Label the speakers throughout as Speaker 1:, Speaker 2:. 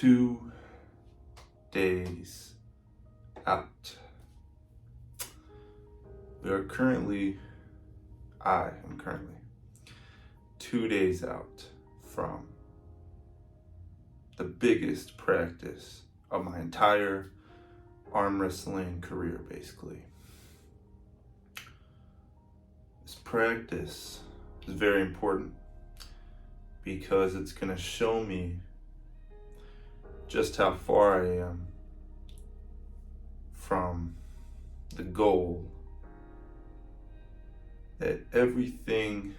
Speaker 1: 2 days out. I am currently 2 days out from the biggest practice of my entire arm wrestling career, basically. This practice is very important because it's going to show me just how far I am from the goal that everything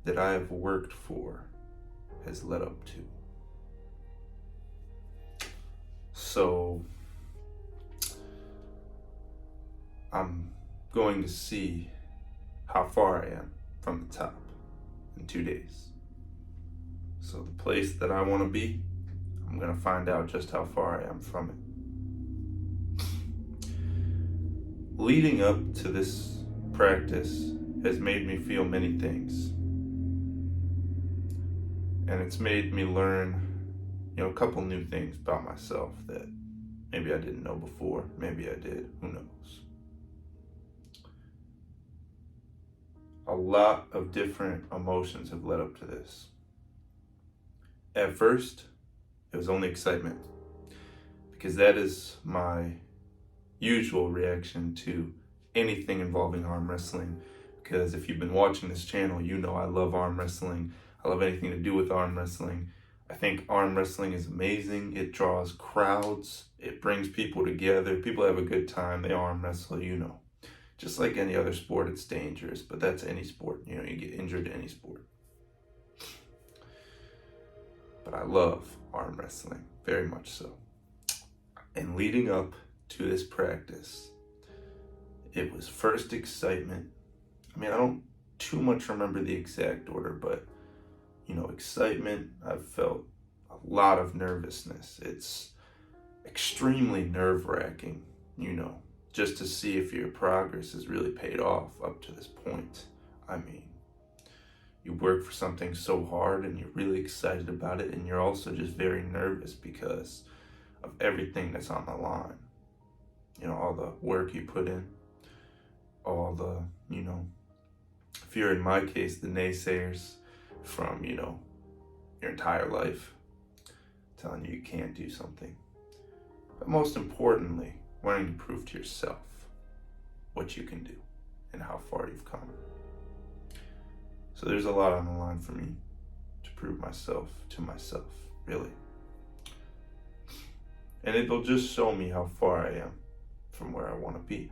Speaker 1: that I have worked for has led up to. So I'm going to see how far I am from the top in 2 days. So the place that I want to be, I'm going to find out just how far I am from it. Leading up to this practice has made me feel many things. And it's made me learn, a couple new things about myself that maybe I didn't know before, maybe I did, who knows. A lot of different emotions have led up to this. At first, it was only excitement, because that is my usual reaction to anything involving arm wrestling. Because if you've been watching this channel, you know I love arm wrestling. I love anything to do with arm wrestling. I think arm wrestling is amazing. It draws crowds. It brings people together. People have a good time. They arm wrestle, Just like any other sport, it's dangerous, but that's any sport. You get injured in any sport. But I love arm wrestling, very much so. And leading up to this practice, it was first excitement. I don't too much remember the exact order, but excitement. I've felt a lot of nervousness. It's extremely nerve-wracking, just to see if your progress has really paid off up to this point. You work for something so hard and you're really excited about it, and you're also just very nervous because of everything that's on the line. All the work you put in, all the, if you're in my case, the naysayers from, your entire life telling you can't do something. But most importantly, wanting to prove to yourself what you can do and how far you've come. So there's a lot on the line for me to prove myself to myself, really. And it'll just show me how far I am from where I want to be.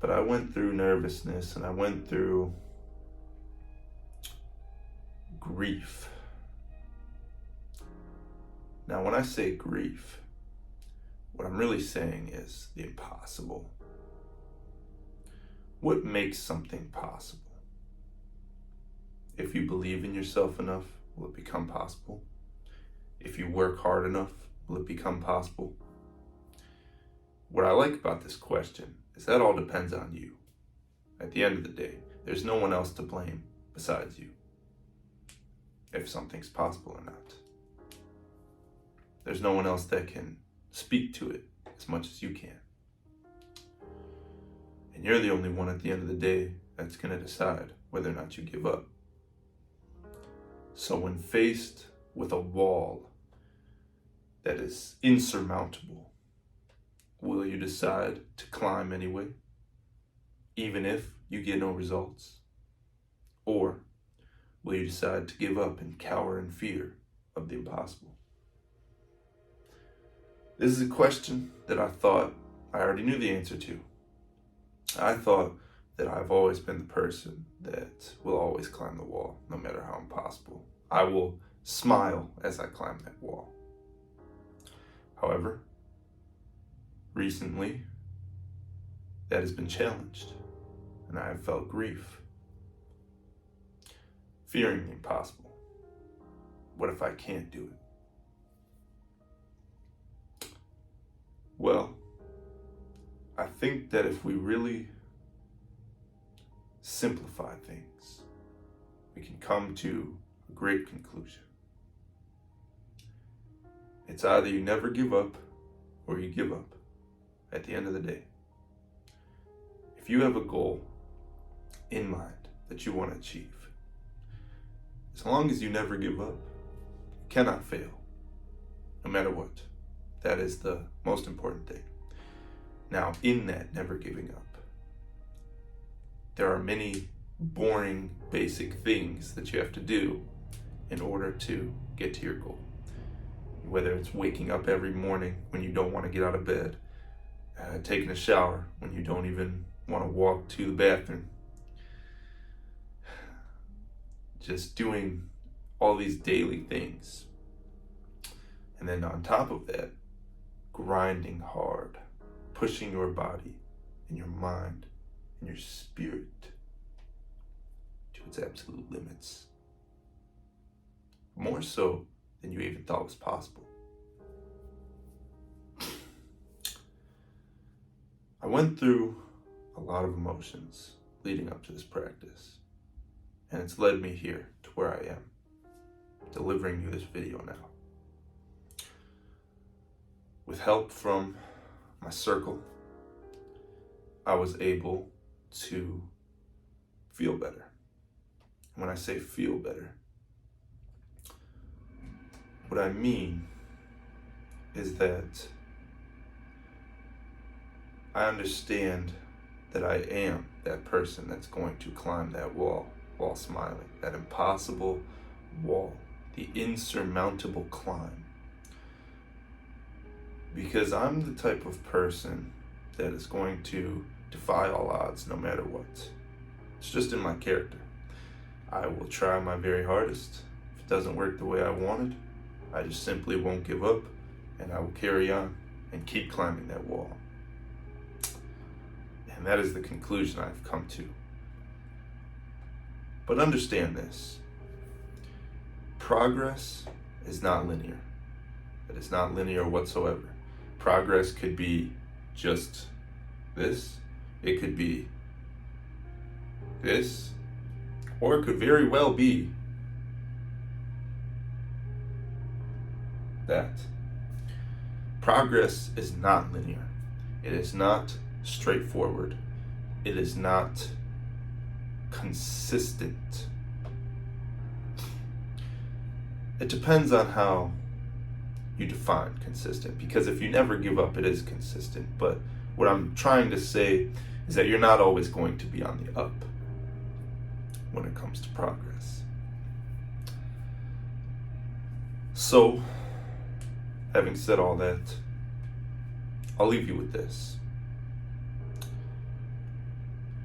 Speaker 1: But I went through nervousness and I went through grief. Now, when I say grief, what I'm really saying is the impossible. What makes something possible? If you believe in yourself enough, will it become possible? If you work hard enough, will it become possible? What I like about this question is that all depends on you. At the end of the day, there's no one else to blame besides you if something's possible or not. There's no one else that can speak to it as much as you can. And you're the only one at the end of the day that's going to decide whether or not you give up. So when faced with a wall that is insurmountable, will you decide to climb anyway, even if you get no results? Or will you decide to give up and cower in fear of the impossible? This is a question that I thought I already knew the answer to. I thought that I've always been the person that will always climb the wall, no matter how impossible. I will smile as I climb that wall. However, recently, that has been challenged, and I have felt grief, fearing the impossible. What if I can't do it? Well, I think that if we really simplify things, we can come to a great conclusion. It's either you never give up or you give up at the end of the day. If you have a goal in mind that you want to achieve, as long as you never give up, you cannot fail, no matter what. That is the most important thing. Now, in that never giving up, there are many boring, basic things that you have to do in order to get to your goal. Whether it's waking up every morning when you don't want to get out of bed, taking a shower when you don't even want to walk to the bathroom, just doing all these daily things. And then on top of that, grinding hard, pushing your body and your mind and your spirit to its absolute limits. More so than you even thought was possible. I went through a lot of emotions leading up to this practice, and it's led me here to where I am, delivering you this video now. With help from my circle, I was able to feel better. When I say feel better, what I mean is that I understand that I am that person that's going to climb that wall while smiling, that impossible wall, the insurmountable climb. Because I'm the type of person that is going to defy all odds no matter what. It's just in my character. I will try my very hardest. If it doesn't work the way I wanted, I just simply won't give up, and I will carry on and keep climbing that wall. And that is the conclusion I've come to. But understand this. Progress is not linear. It is not linear whatsoever. Progress could be just this. It could be this. Or it could very well be that. Progress is not linear. It is not straightforward. It is not consistent. It depends on how you define consistent, because if you never give up, it is consistent. But what I'm trying to say is that you're not always going to be on the up when it comes to progress. So, having said all that, I'll leave you with this.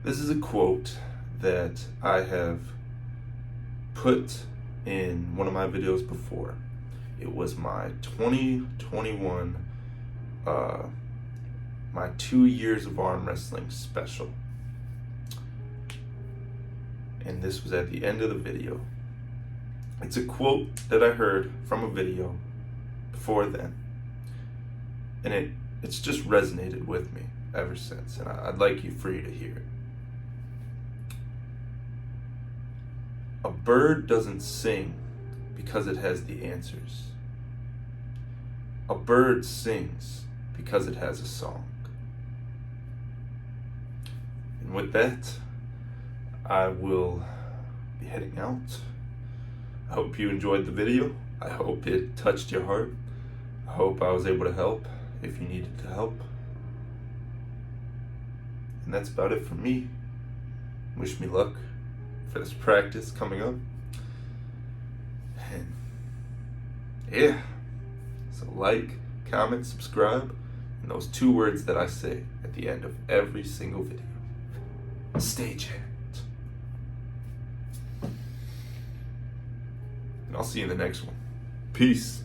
Speaker 1: This is a quote that I have put in one of my videos before. It was my 2021, my 2 years of arm wrestling special. And this was at the end of the video. It's a quote that I heard from a video before then. And it's just resonated with me ever since. And I'd like you for you to hear it. A bird doesn't sing because it has the answers. A bird sings because it has a song. And with that, I will be heading out. I hope you enjoyed the video. I hope it touched your heart. I hope I was able to help if you needed to help. And that's about it for me. Wish me luck for this practice coming up. And yeah, so like, comment, subscribe, and those 2 words that I say at the end of every single video. Stay jacked. And I'll see you in the next one. Peace.